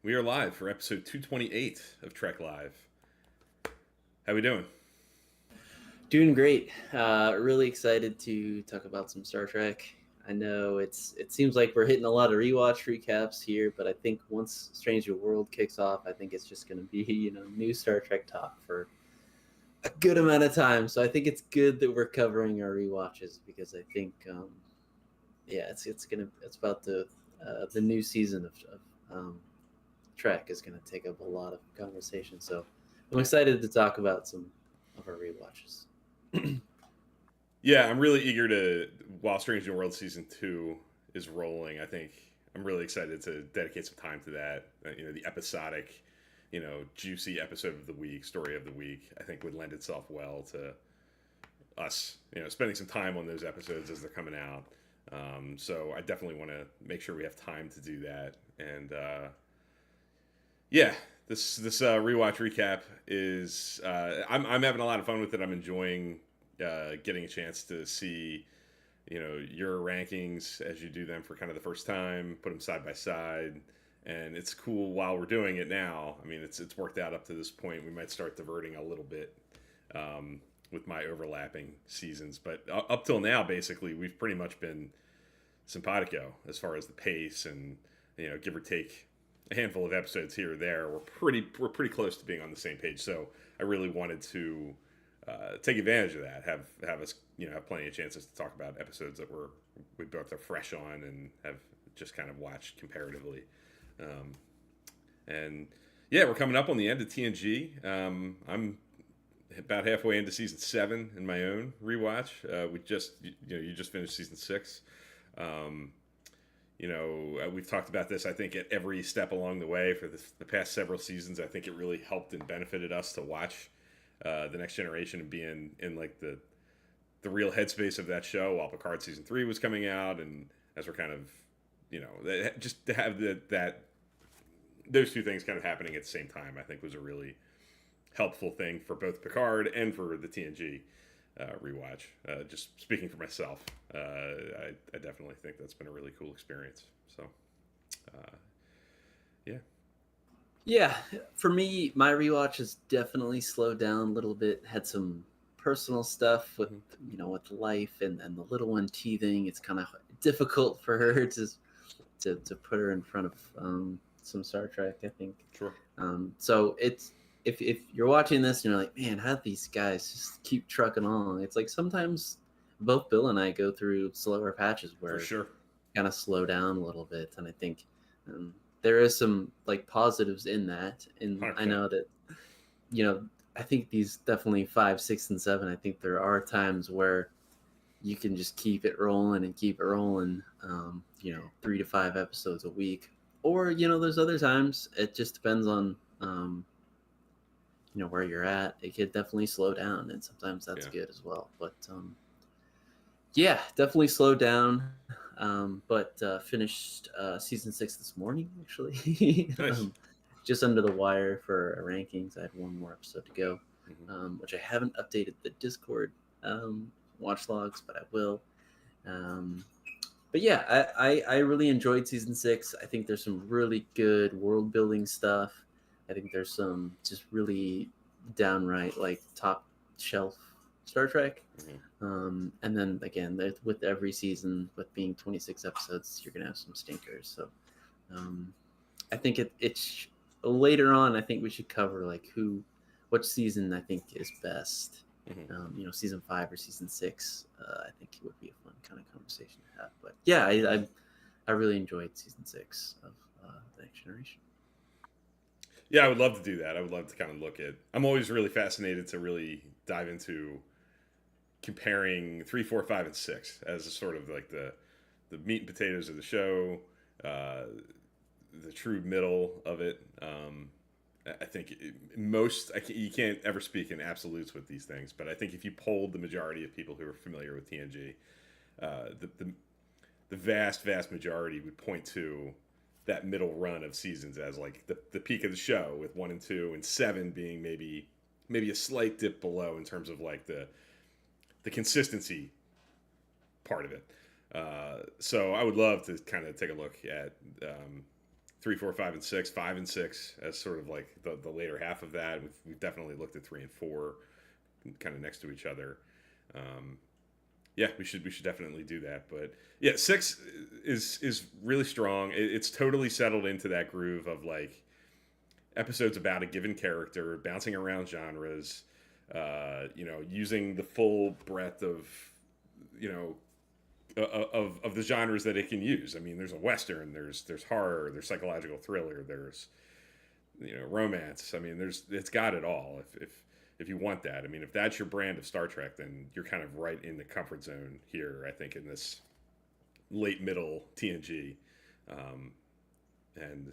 We are live for episode 228 of Trek Live. How we doing? Doing great. Really excited to talk about some Star Trek. I know it seems like we're hitting a lot of rewatch recaps here, but I think once Strange New World kicks off, I think it's just going to be new Star Trek talk for a good amount of time. So I think it's good that we're covering our rewatches because I think it's about the new season of Trek is gonna take up a lot of conversation. So I'm excited to talk about some of our rewatches. Yeah, I'm really eager to, while Strange New World Season 2 is rolling, I think I'm really excited to dedicate some time to that. The episodic, juicy episode of the week, story of the week, I think would lend itself well to us, spending some time on those episodes as they're coming out. So I definitely want to make sure we have time to do that. And yeah, this rewatch recap is I'm having a lot of fun with it. I'm enjoying getting a chance to see your rankings as you do them for kind of the first time, put them side by side, and it's cool while we're doing it now. I mean, it's worked out up to this point. We might start diverting a little bit with my overlapping seasons, but up till now, basically, we've pretty much been simpatico as far as the pace and give or take a handful of episodes here or there. We're pretty close to being on the same page. So I really wanted to take advantage of that. Have us have plenty of chances to talk about episodes that we both are fresh on and have just kind of watched comparatively. Um, and yeah, we're coming up on the end of TNG. I'm about halfway into season 7 in my own rewatch. We just you just finished season 6. Um, we've talked about this, I think, at every step along the way for the past several seasons. I think it really helped and benefited us to watch the Next Generation and be in like the real headspace of that show while Picard season 3 was coming out, and as we're kind of just to have that those two things kind of happening at the same time, I think was a really helpful thing for both Picard and for the TNG rewatch. Just speaking for myself, I definitely think that's been a really cool experience. So, yeah. Yeah, for me, my rewatch has definitely slowed down a little bit. Had some personal stuff with Mm-hmm. with life and the little one teething. It's kind of difficult for her to put her in front of some Star Trek, I think. Sure. So it's if you're watching this and you're like, man, how do these guys just keep trucking along? It's like sometimes both Bill and I go through slower patches For where sure. kind of slow down a little bit, and I think um, there is some like positives in that. And I 100%. know that you know I think these definitely 5, 6, and 7. I think there are times where you can just keep it rolling and keep it rolling. 3 to 5 episodes a week, or there's other times it just depends on where you're at. It could definitely slow down, and sometimes that's Yeah. good as well. But yeah, definitely slowed down. But finished season 6 this morning, actually. Nice. Just under the wire for rankings. I had one more episode to go, Mm-hmm. which I haven't updated the Discord watch logs, but I will. Um, but yeah, I really enjoyed season 6. I think there's some really good world building stuff. I think there's some just really downright like top shelf Star Trek. Mm-hmm. And then again, with every season, with being 26 episodes, you're gonna have some stinkers. So um, I think it's later on. I think we should cover like which season I think is best. Mm-hmm. Season 5 or season 6. I think it would be a fun kind of conversation to have. But yeah, I really enjoyed season 6 of the Next Generation. Yeah, I would love to do that. I would love to kind of look at. I'm always really fascinated to really dive into comparing 3, 4, 5, and 6 as a sort of like the meat and potatoes of the show, uh, the true middle of it. I think you can't ever speak in absolutes with these things, but I think if you polled the majority of people who are familiar with TNG, the vast majority would point to that middle run of seasons as like the peak of the show, with 1 and 2 and 7 being maybe a slight dip below in terms of like the consistency part of it. So I would love to kind of take a look at 3, 4, 5, and 6. 5 and 6 as sort of like the later half of that. We've definitely looked at 3 and 4 kind of next to each other. Um, yeah, we should definitely do that. But yeah, 6 is really strong. It's totally settled into that groove of like episodes about a given character, bouncing around genres, using the full breadth of you know of the genres that it can use. I mean, there's a western, there's horror, there's psychological thriller, there's romance. I mean, it's got it all. If you want that, I mean, if that's your brand of Star Trek, then you're kind of right in the comfort zone here. I think in this late middle TNG, and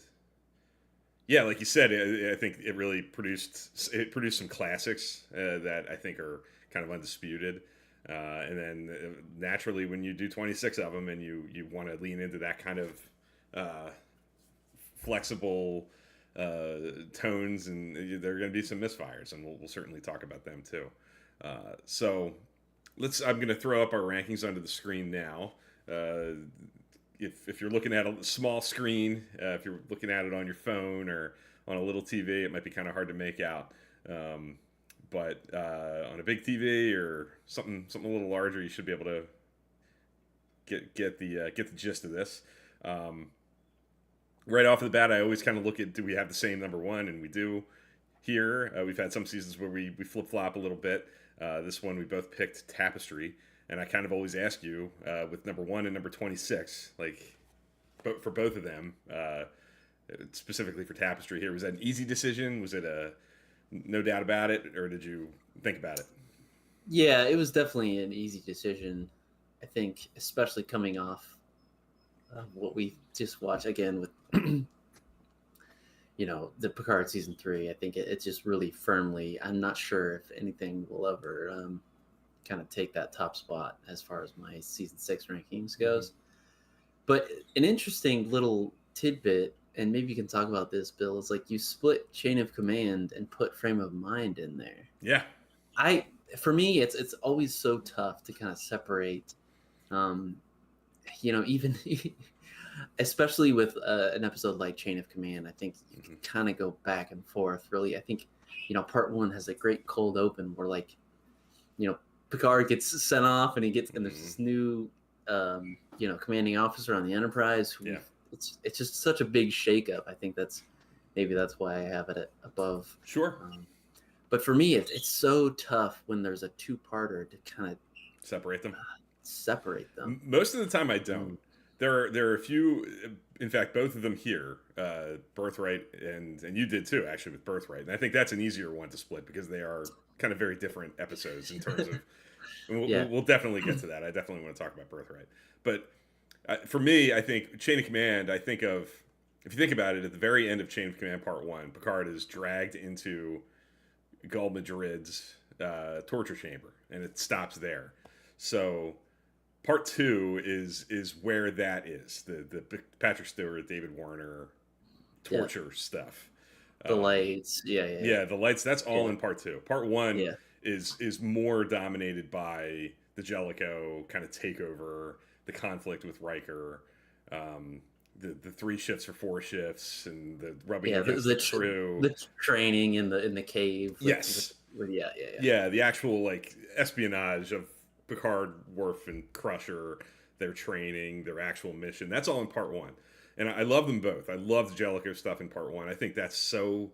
yeah, like you said, I think it produced some classics that I think are kind of undisputed. And then naturally, when you do 26 of them and you want to lean into that kind of uh, flexible tones, and there are going to be some misfires, and we'll certainly talk about them too. So I'm going to throw up our rankings onto the screen now. If you're looking at a small screen, if you're looking at it on your phone or on a little TV, it might be kind of hard to make out. But on a big TV or something a little larger, you should be able to get the gist of this. Right off the bat, I always kind of look at, do we have the same number one, and we do here. We've had some seasons where we flip flop a little bit. This one we both picked Tapestry, and I kind of always ask you with number 1 and number 26, like for both of them, specifically for Tapestry here, was that an easy decision? Was it a no doubt about it, or did you think about it? Yeah, it was definitely an easy decision. I think, especially coming off what we just watched again with, the Picard season 3. I think it's just really firmly. I'm not sure if anything will ever kind of take that top spot as far as my season 6 rankings goes. Mm-hmm. But an interesting little tidbit, and maybe you can talk about this, Bill, is like you split Chain of Command and put Frame of Mind in there. Yeah. For me, it's always so tough to kind of separate, even especially with an episode like Chain of Command. I think you can kind of go back and forth. Really, I think part 1 has a great cold open where Picard gets sent off and and there's this new commanding officer on the Enterprise who it's just such a big shakeup. I think that's why I have it above. Sure. But for me, it's so tough when there's a two-parter to kind of separate them. Most of the time, I don't. There are a few. In fact, both of them here, Birthright and you did too, actually, with Birthright. And I think that's an easier one to split because they are kind of very different episodes in terms of. We'll definitely get to that. I definitely want to talk about Birthright. But for me, I think Chain of Command, I think of, if you think about it, at the very end of Chain of Command Part 1, Picard is dragged into Gul Madrid's torture chamber, and it stops there. So Part 2 is where that is, the Patrick Stewart, David Warner torture stuff. The lights, yeah, the lights. That's all in Part 2. Part 1 is more dominated by the Jellicoe kind of takeover, the conflict with Riker, the 3 shifts or 4 shifts, and the rubbing against the crew, the training in the cave. The actual like espionage of Picard, Worf, and Crusher, their training, their actual mission. That's all in Part 1. And I love them both. I love the Jellicoe stuff in Part 1. I think that's so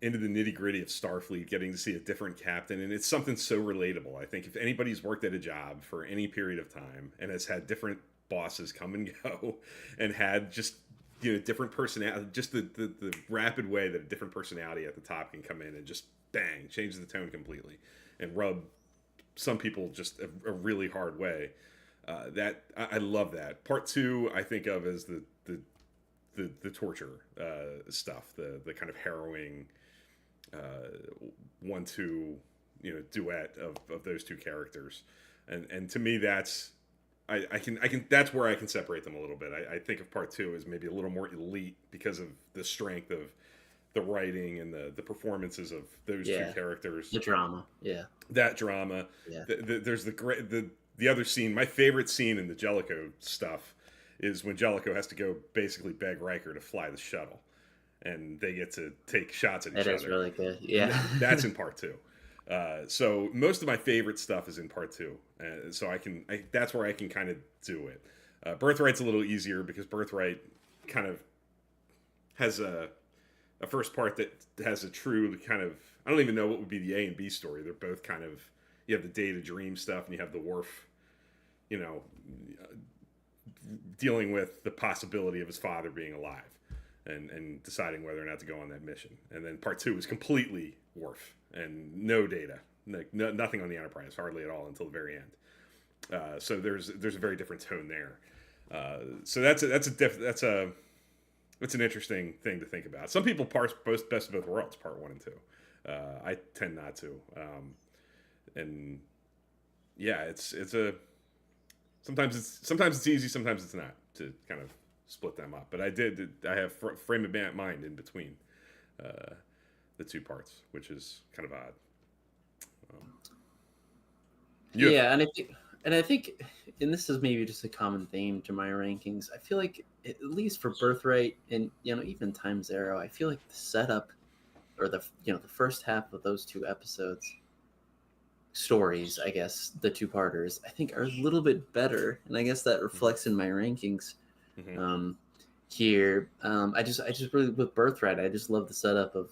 into the nitty-gritty of Starfleet, getting to see a different captain, and it's something so relatable. I think if anybody's worked at a job for any period of time and has had different bosses come and go and had just different personality, just the rapid way that a different personality at the top can come in and just bang, change the tone completely and rub some people just a really hard way. That I love that. Part 2 I think of as the torture stuff, the kind of harrowing 1-2 duet of those two characters, and to me that's I can that's where I can separate them a little bit. I think of Part 2 as maybe a little more elite because of the strength of the writing and the performances of those two characters. The drama, that drama. Yeah. There's the other scene. My favorite scene in the Jellicoe stuff is when Jellicoe has to go basically beg Riker to fly the shuttle, and they get to take shots at each That is other. really good. And Yeah. that's in part two. So most of my favorite stuff is in part two. So that's where I can kind of do it. Birthright's a little easier because Birthright kind of has a first part that has a true kind of, I don't even know what would be the A and B story. They're both kind of, you have the Data Dream stuff and you have the Worf, you know, dealing with the possibility of his father being alive and deciding whether or not to go on that mission. And then part two is completely Worf and no Data, like nothing on the Enterprise, hardly at all until the very end. So there's a very different tone there. So that's an interesting thing to think about. Some people parse both Best of Both Worlds, part one and two. I tend not to. And yeah, it's a sometimes it's easy, sometimes it's not to kind of split them up. But I have frame of mind in between the two parts, which is kind of odd. Yeah, and I think, and this is maybe just a common theme to my rankings. I feel like at least for Birthright and even Time Zero, I feel like the setup or the first half of those two episodes stories, I guess the two-parters, I think are a little bit better, and I guess that reflects in my rankings. Here, I just really, with Birthright, I just love the setup of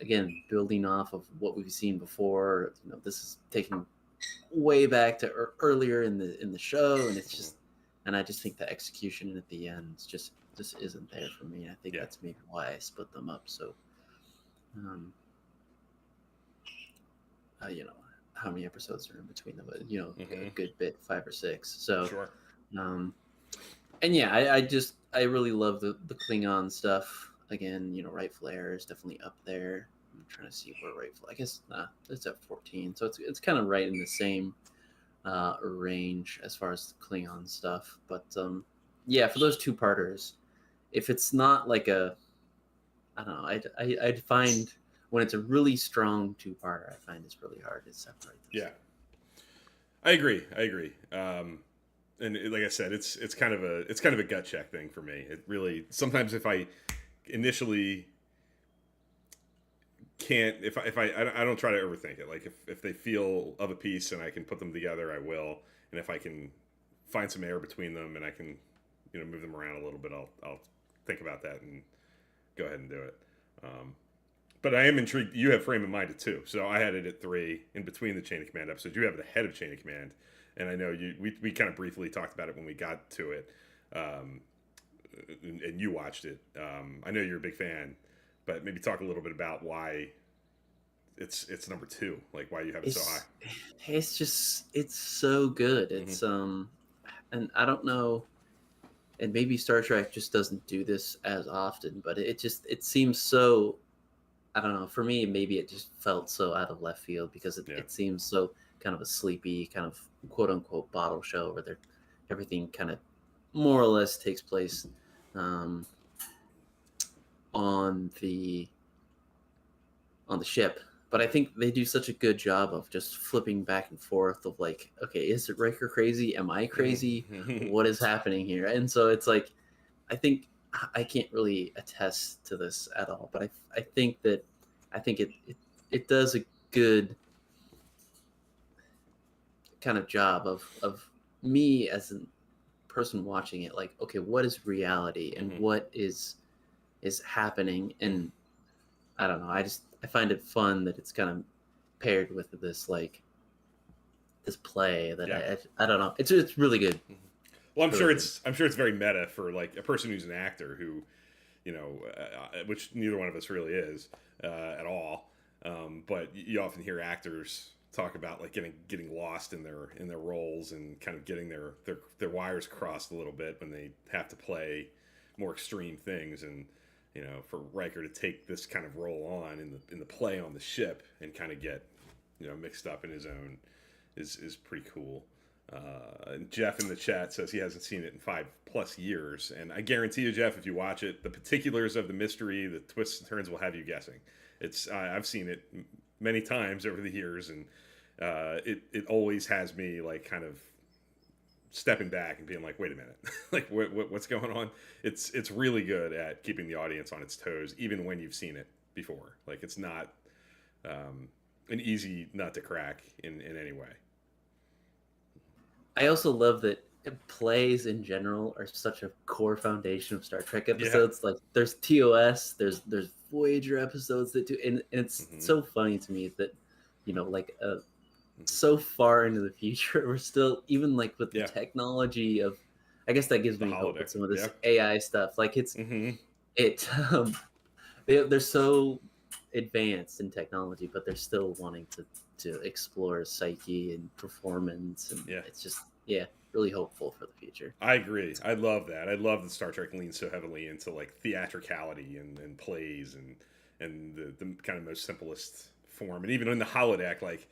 again building off of what we've seen before. This is taking way back to earlier in the show, and it's just, and I just think the execution at the end just isn't there for me. I think that's maybe why I split them up. So, how many episodes are in between them? A good bit, 5 or 6. So, sure. And yeah, I really love the Klingon stuff. Again, Rightful Heir is definitely up there. I'm trying to see where Rightful. I guess it's at 14, so it's kind of right in the same range as far as the Klingon stuff. But yeah, for those two-parters, if it's not like I don't know, I'd find when it's a really strong two-parter, I find it's really hard to separate them. Yeah, I agree. And like I said, it's kind of a gut check thing for me. It really, sometimes if I initially can't, if I don't try to overthink it. Like if they feel of a piece and I can put them together, I will. And if I can find some air between them and I can move them around a little bit, I'll think about that and go ahead and do it. But I am intrigued. You have Frame of Mind at 2, so I had it at 3 in between the Chain of Command episodes. You have it ahead of Chain of Command, and I know we kind of briefly talked about it when we got to it, and you watched it. I know you're a big fan, but maybe talk a little bit about why it's number 2, like why you have it so high. It's so good. It's and I don't know, and maybe Star Trek just doesn't do this as often, but it seems so. I don't know. For me, maybe it just felt so out of left field because it seems so kind of a sleepy, kind of quote unquote bottle show where everything kind of more or less takes place on the ship. But I think they do such a good job of just flipping back and forth of like, okay, is it Riker crazy? Am I crazy? What is happening here? And so it's like, I think I can't really attest to this at all, but I think it does a good kind of job of me as a person watching it, like, okay, what is reality and what is happening? And I don't know, I find it fun that it's kind of paired with this like this play that I don't know, it's really good. Well, I'm sure it's very meta for like a person who's an actor who, which neither one of us really is at all. But you often hear actors talk about like getting lost in their roles and kind of getting their wires crossed a little bit when they have to play more extreme things. And for Riker to take this kind of role on in the play on the ship and kind of get mixed up in his own is pretty cool. And Jeff in the chat says he hasn't seen it in 5+ years, and I guarantee you, Jeff, if you watch it, the particulars of the mystery, the twists and turns will have you guessing. I've seen it many times over the years, and it always has me like kind of stepping back and being like, wait a minute, like what's going on? It's really good at keeping the audience on its toes, even when you've seen it before. Like it's not an easy nut to crack in any way. I also love that plays in general are such a core foundation of Star Trek Yeah. episodes. Like there's TOS, there's Voyager episodes that do, and it's Hmm. so funny to me that like Hmm. so far into the future, we're still even like with the Yeah. technology of. I guess that gives The me hope with holodeck. some of this Yeah. AI stuff. Like Hmm. it they're so advanced in technology, but they're still wanting to explore psyche and performance, and Yeah. it's just really hopeful for the future. I agree. I love that. I love that Star Trek leans so heavily into like theatricality and plays and the kind of most simplest form. And even in the holodeck, like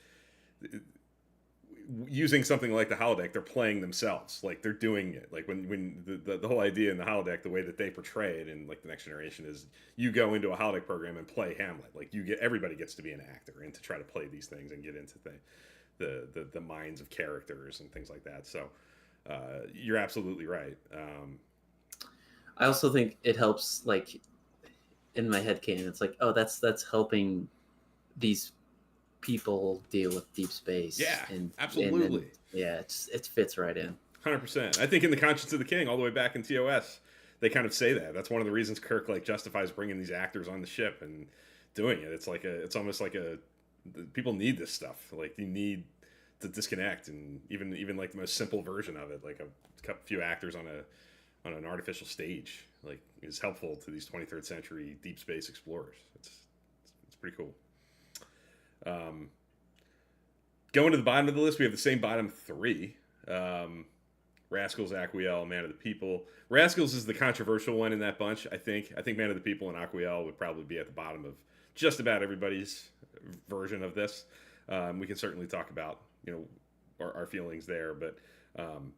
using something like the holodeck, they're playing themselves. Like they're doing it. Like when the whole idea in the holodeck, the way that they portray it in like the Next Generation is you go into a holodeck program and play Hamlet. Like everybody gets to be an actor and to try to play these things and get into the minds of characters and things like that. So you're absolutely right. I also think it helps, like in my head canon, it's like, oh, that's helping these people deal with deep space, Yeah, and absolutely. yeah, it fits right in. 100%. I think in the Conscience of the King, all the way back in TOS, they kind of say that. That's one of the reasons Kirk like justifies bringing these actors on the ship and doing it. It's almost like people need this stuff. Like you need to disconnect, and even like the most simple version of it, like a few actors on an artificial stage, like is helpful to these 23rd century deep space explorers. It's pretty cool. Um, Going to the bottom of the list, we have the same bottom three. Um, Rascals, Aquiel, Man of the People. Rascals is the controversial one in that bunch, I think. I think Man of the People and Aquiel would probably be at the bottom of just about everybody's version of this. We can certainly talk about, our feelings there, but um,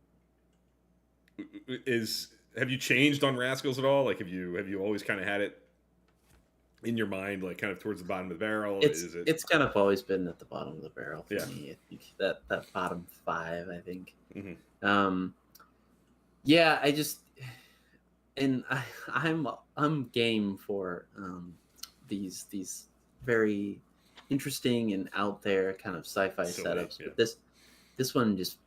is have you changed on Rascals at all? Like, have you always kind of had it in your mind, like kind of towards the bottom of the barrel? it's Is it? it's kind of always been at the bottom of the barrel for Yeah. me. I think that bottom five, I think. Hmm. um yeah, I just and I'm game for these very interesting and out there kind of sci-fi Silly. setups, Yeah. but this one just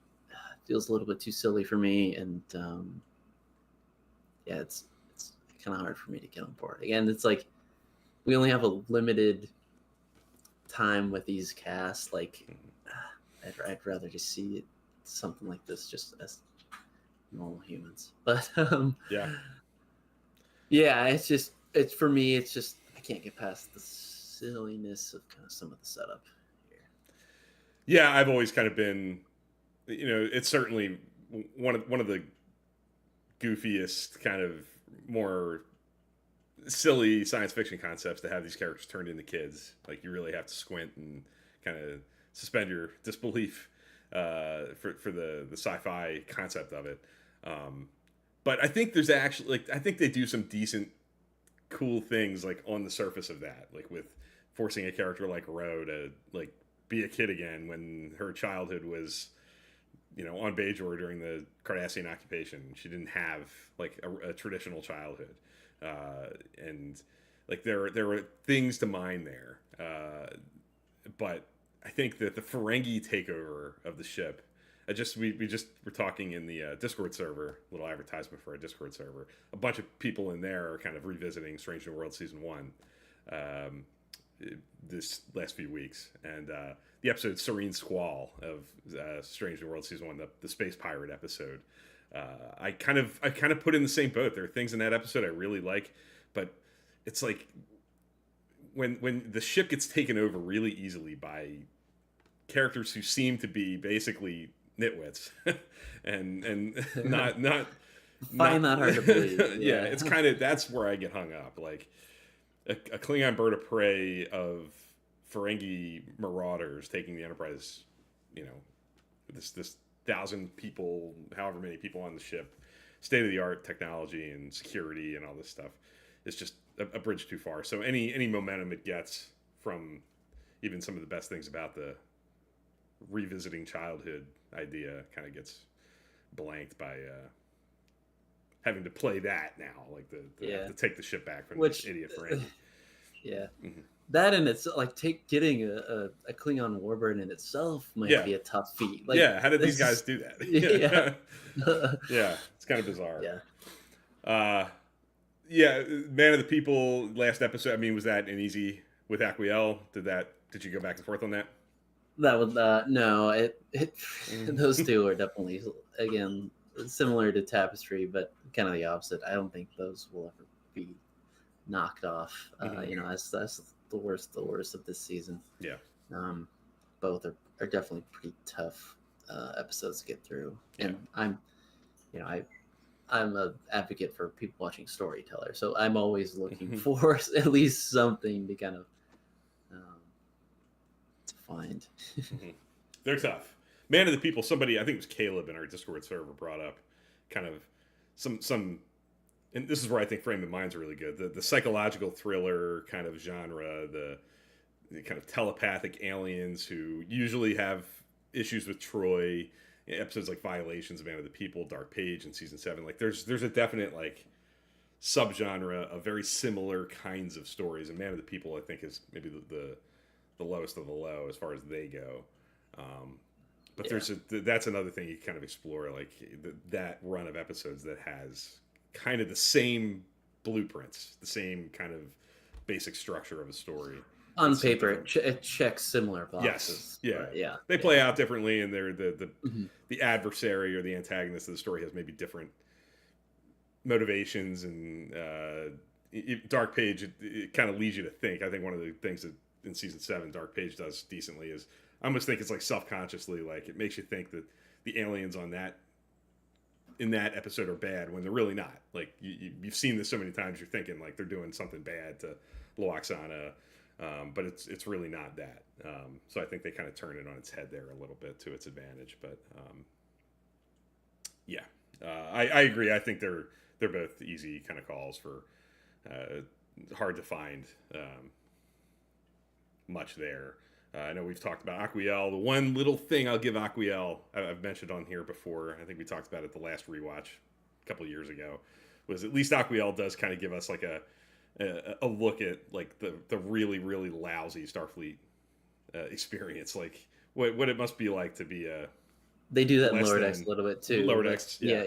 feels a little bit too silly for me, and yeah, it's kind of hard for me to get on board. Again, it's like we only have a limited time with these casts. Like Hmm. I'd rather just see it, something like this just as normal humans. But Yeah. yeah, it's for me. It's just I can't get past the silliness of kind of some of the setup here. Yeah. I've always kind of been, it's certainly one of the goofiest, kind of more silly science fiction concepts to have these characters turned into kids. Like you really have to squint and kind of suspend your disbelief for the sci-fi concept of it. Um, but I think there's actually like I think they do some decent, cool things like on the surface of that, like with forcing a character like Ro to like be a kid again when her childhood was on Bajor during the Cardassian occupation. She didn't have like a traditional childhood, and like there were things to mine there. But I think that the Ferengi takeover of the ship. We just were talking in the Discord server, little advertisement for a Discord server. A bunch of people in there are kind of revisiting Strange New World season one. Um, this last few weeks, and the episode "Serene Squall" of Strange New World season one, the space pirate episode. I kind of put in the same boat. There are things in that episode I really like, but it's like when the ship gets taken over really easily by characters who seem to be basically nitwits and not Find that hard to believe. yeah, Yeah. it's kind of that's where I get hung up. Like a Klingon bird of prey of Ferengi marauders taking the Enterprise, this 1,000 people, however many people on the ship, state of the art technology and security and all this stuff is just a bridge too far. So any momentum it gets from even some of the best things about the revisiting childhood idea kind of gets blanked by having to play that now, like Yeah. to take the ship back from Which this idiot Ferengi. yeah. Mm-hmm. That in it's like getting a Klingon warbird in itself might Yeah, be a tough feat. Like yeah. How did these this guys is do that? yeah. Yeah, it's kind of bizarre. Yeah. Uh, yeah, Man of the People last episode. I mean, was that an easy with Aquiel? Did you go back and forth on that? That would no, it Mm-hmm. those two are definitely again similar to Tapestry, but kind of the opposite. I don't think those will ever be knocked off. Mm-hmm. That's the worst of this season. Yeah. Um, both are definitely pretty tough episodes to get through, Yeah. and I'm an advocate for people watching Storyteller, so I'm always looking for at least something to kind of to find. They're tough. Man of the People. Somebody, I think it was Caleb in our Discord server, brought up kind of some. And this is where I think Frame of Mind's really good. The psychological thriller kind of genre, the kind of telepathic aliens who usually have issues with Troy. Episodes like Violations of Man of the People, Dark Page in season 7. Like there's a definite like subgenre of very similar kinds of stories, and Man of the People I think is maybe the lowest of the low as far as they go. But that's another thing you kind of explore, like that run of episodes that has kind of the same blueprints, the same kind of basic structure of a story. On paper, it checks similar boxes. Yes, yeah. They play out differently, and they're Mm-hmm. the adversary or the antagonist of the story has maybe different motivations. And Dark Page, it kind of leads you to think. I think one of the things that in season 7 Dark Page does decently is I almost think it's like self-consciously, like it makes you think that the aliens on that in that episode are bad when they're really not. Like you've seen this so many times, you're thinking like they're doing something bad to Loaxana, but it's really not that. So I think they kind of turn it on its head there a little bit to its advantage. But I agree. I think they're both easy kind of calls for hard to find much there. I know we've talked about Aquiel. The one little thing I'll give Aquiel, I've mentioned on here before, I think we talked about it the last rewatch a couple years ago, was at least Aquiel does kind of give us like a look at like the really, really lousy Starfleet experience. Like what it must be like to be a... They do that in Lower Decks a little bit too. Lower Decks, yeah.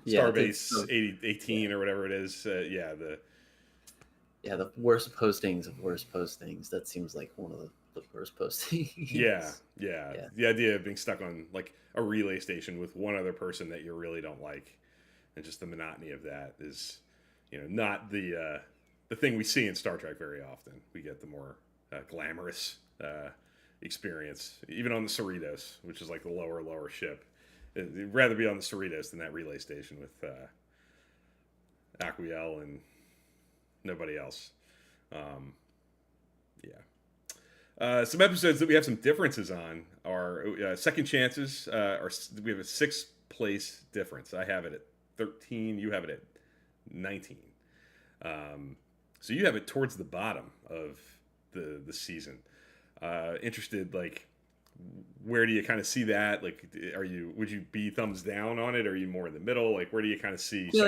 Starbase 18 or whatever it is. The worst postings of worst postings. That seems like one of the worst postings. Yeah. The idea of being stuck on like a relay station with one other person that you really don't like, and just the monotony of that is, not the thing we see in Star Trek very often. We get the more glamorous experience, even on the Cerritos, which is like the lower ship. You'd rather be on the Cerritos than that relay station with Aquiel and nobody else. Some episodes that we have some differences on are Second Chances. We have a 6th place difference. I have it at 13. You have it at 19. So you have it towards the bottom of the season. Interested, like, where do you kind of see that? Like, would you be thumbs down on it? Or are you more in the middle? Like, where do you kind of see? I feel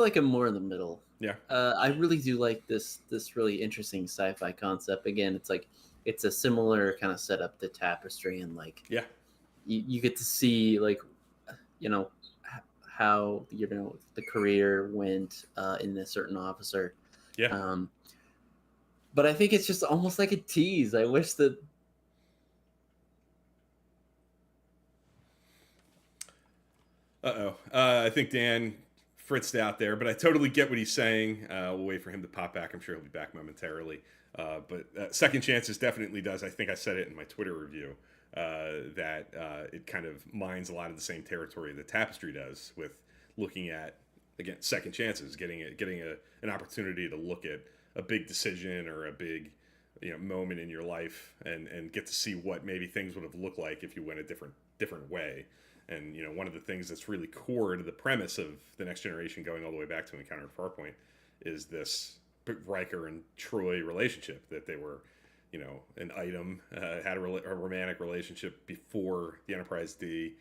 like I'm more in the middle. Yeah. I really do like this really interesting sci-fi concept. Again, it's a similar kind of setup to Tapestry, and like you get to see like how the career went in a certain officer. Yeah. But I think it's just almost like a tease. I wish that. I think Dan fritzed out there, but I totally get what he's saying. We'll wait for him to pop back. I'm sure he'll be back momentarily. But Second Chances definitely does. I think I said it in my Twitter review that it kind of mines a lot of the same territory that Tapestry does with looking at, again, second chances, getting an opportunity to look at a big decision or a big moment in your life and get to see what maybe things would have looked like if you went a different way. And one of the things that's really core to the premise of The Next Generation, going all the way back to Encounter at Farpoint, is this Riker and Troy relationship, that they were an item, had a romantic relationship before the Enterprise D,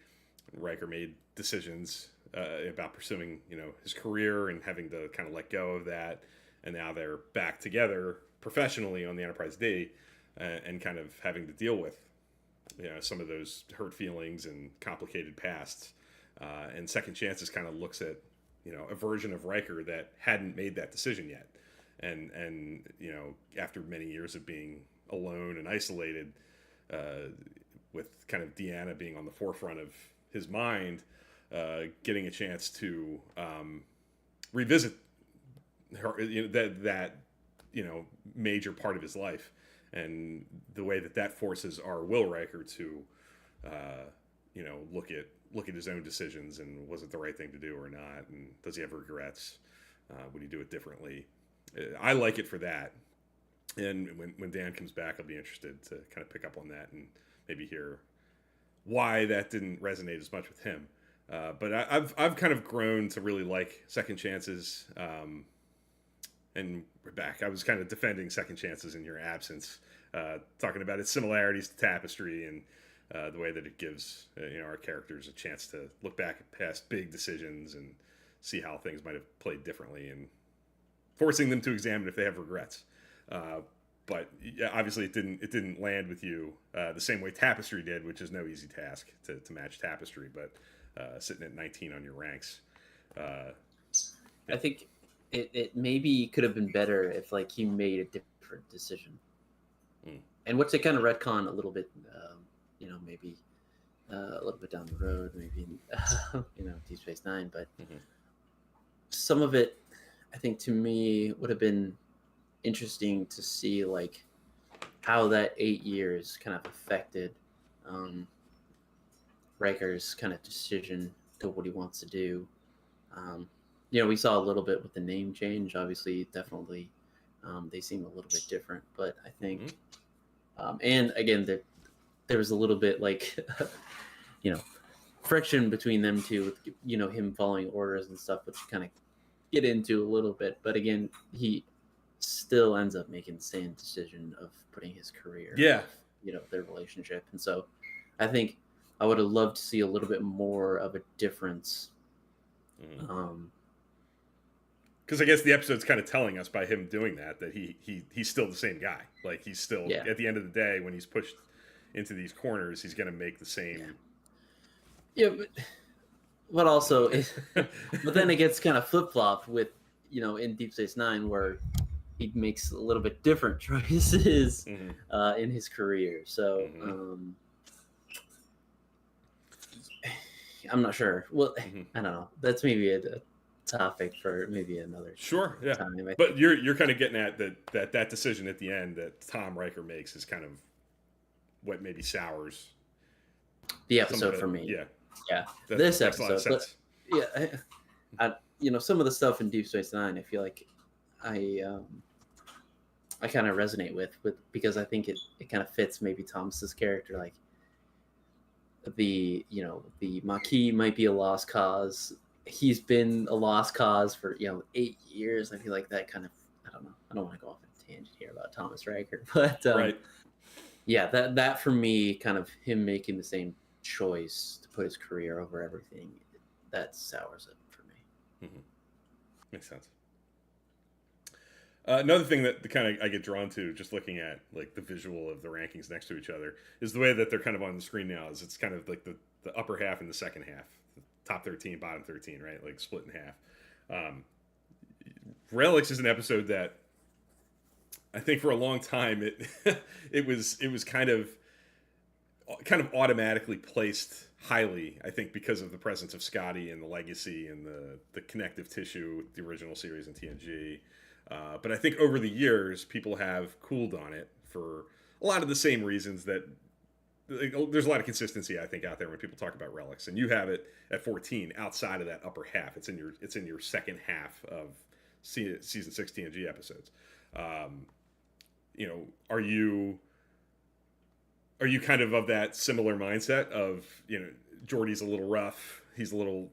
Riker made decisions about pursuing, his career and having to kind of let go of that, and now they're back together professionally on the Enterprise D, and kind of having to deal with, some of those hurt feelings and complicated pasts. And Second Chances kind of looks at, a version of Riker that hadn't made that decision yet, and after many years of being alone and isolated, with kind of Deanna being on the forefront of his mind, getting a chance to revisit her, that major part of his life, and the way that forces our Will Riker to look at his own decisions, and was it the right thing to do or not, and does he have regrets? Would he do it differently? I like it for that. And when Dan comes back, I'll be interested to kind of pick up on that and maybe hear why that didn't resonate as much with him. But I've kind of grown to really like Second Chances. And we're back. I was kind of defending Second Chances in your absence, talking about its similarities to Tapestry, and the way that it gives our characters a chance to look back at past big decisions and see how things might have played differently, and forcing them to examine if they have regrets. But obviously, it didn't land with you the same way Tapestry did, which is no easy task to match Tapestry. But sitting at 19 on your ranks, I think it maybe could have been better if he made a different decision, and which they kind of retcon a little bit. Maybe a little bit down the road, maybe Deep Space Nine, but some of it, I think, to me would have been interesting to see how that 8 years kind of affected Riker's kind of decision to what he wants to do. We saw a little bit with the name change. Obviously, definitely, they seem a little bit different. But I think, and again, there was a little bit friction between them two, with him following orders and stuff, which you kind of get into a little bit. But again, he still ends up making the same decision of putting his career, their relationship. And so I think I would have loved to see a little bit more of a difference. Because I guess the episode's kind of telling us by him doing that he's still the same guy. He's still, at the end of the day, when he's pushed into these corners, he's going to make the same. But also, but then it gets kind of flip flopped with, in Deep Space Nine, where he makes a little bit different choices in his career. So I'm not sure. Well, I don't know. That's maybe a topic for maybe another time. But you're kind of getting at that decision at the end that Tom Riker makes is kind of what maybe sours the episode for me. Yeah. This episode. Some of the stuff in Deep Space Nine, I feel like I kind of resonate with because I think it kind of fits maybe Thomas's character. The Maquis might be a lost cause. He's been a lost cause for 8 years. I feel like that kind of, I don't know. I don't want to go off on a tangent here about Thomas Riker, but right. Yeah, that for me, kind of him making the same choice to put his career over everything, that sours it for me. Makes sense. Another thing that kind of I get drawn to just looking at the visual of the rankings next to each other is the way that they're kind of on the screen now. Is it's kind of the upper half and the second half, the top 13, bottom 13, right? Split in half. Relics is an episode that I think for a long time it was kind of automatically placed highly, I think, because of the presence of Scotty and the legacy and the connective tissue with the original series in TNG. But I think over the years, people have cooled on it for a lot of the same reasons that there's a lot of consistency, I think, out there when people talk about Relics. And you have it at 14 outside of that upper half. It's in your second half of season 6 TNG episodes. Are you kind of that similar mindset of, Geordi's a little rough, he's a little,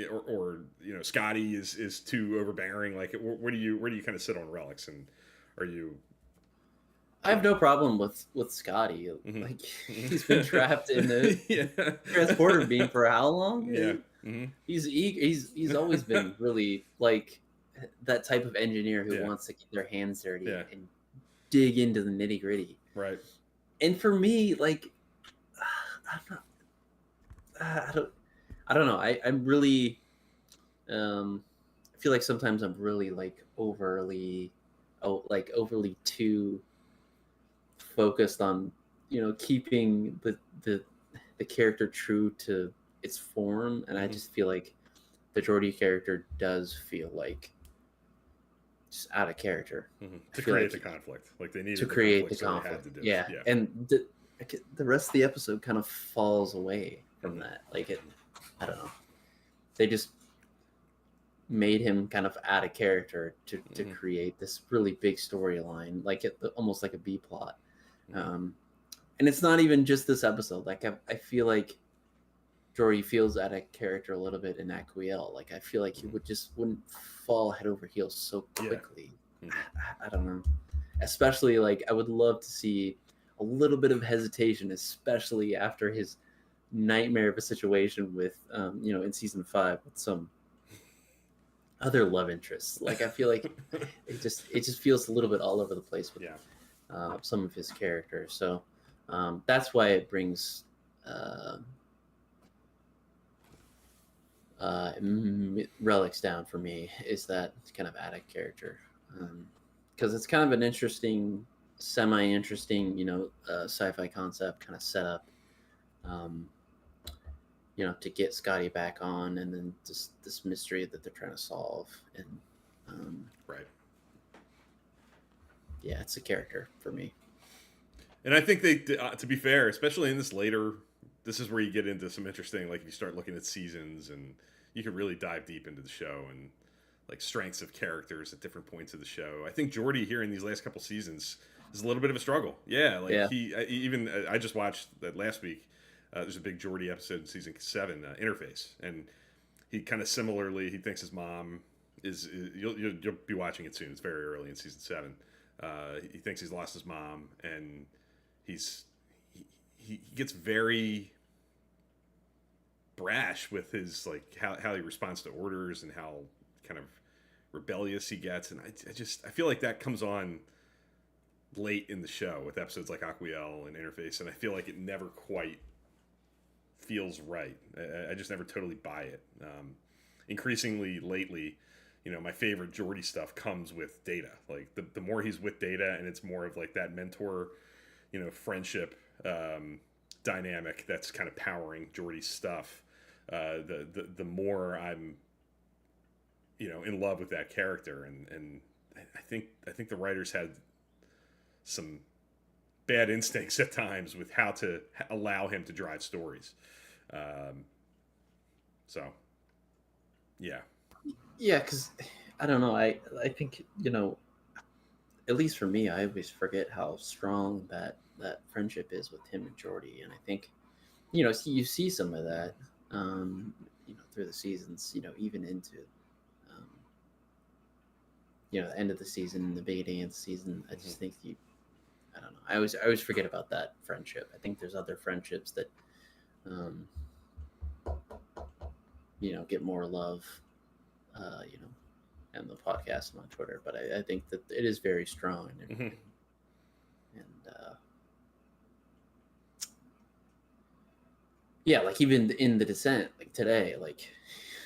or Scotty is too overbearing? Where do you kind of sit on Relics, and are you? I have no problem with Scotty. Mm-hmm. Like he's been trapped in the Yeah. transporter beam for how long? Yeah. Mm-hmm. He's always been really like that type of engineer who Yeah. wants to get their hands dirty Yeah. and dig into the nitty gritty. Right. And for me, like I'm not, I don't know. I'm really I feel like sometimes I'm really like overly too focused on keeping the character true to its form, and I Mm-hmm. just feel like the Geordi character does feel like just out of character. Mm-hmm. I To feel create like the conflict, like they needed to the create the conflict, so they had conflict, to do it. yeah, Yeah. and the rest of the episode kind of falls away from Mm-hmm. that. Like I don't know. They just made him kind of out of character to Mm-hmm. create this really big storyline, like almost like a B plot. Mm-hmm. And it's not even just this episode. Like I feel like Jory feels out of character a little bit in Aquiel. Like I feel like he wouldn't fall head over heels so quickly. Yeah. I don't know. Especially like I would love to see a little bit of hesitation, especially after his nightmare of a situation with in season 5 with some other love interests. Like I feel like it just feels a little bit all over the place with some of his characters. So that's why it brings Relics down for me, is that kind of addict character, because it's kind of an interesting, semi-interesting, sci-fi concept kind of set up, um, to get Scotty back on, and then just this mystery that they're trying to solve, and Right. yeah, it's a character for me. And I think they, to be fair, especially in this later, this is where you get into some interesting, like if you start looking at seasons, and you can really dive deep into the show and like strengths of characters at different points of the show. I think Geordi here in these last couple seasons is a little bit of a struggle. Yeah, like Yeah. I just watched that last week. There's a big Geordi episode in season 7, Interface, and he kind of similarly, he thinks his mom is you'll be watching it soon. It's very early in season 7. He thinks he's lost his mom, and he's he gets very brash with his like how he responds to orders and how kind of rebellious he gets, and I feel like that comes on late in the show with episodes like Aquiel and Interface, and I feel like it never quite feels right. I just never totally buy it. Increasingly lately, my favorite Geordi stuff comes with Data. Like the more he's with Data, and it's more of like that mentor, friendship dynamic that's kind of powering Geordi's stuff. The more I'm, in love with that character, and I think the writers had some bad instincts at times with how to allow him to drive stories. So, yeah. Yeah, because I don't know. I think at least for me, I always forget how strong that friendship is with him and Jordy, and I think you see some of that through the seasons, even into um, the end of the season, the beginning of the season. I just think I don't know. I always forget about that friendship. I think there's other friendships that um, get more love, and the podcast and on Twitter. But I think that it is very strong, and yeah, like even in the Descent, like today, like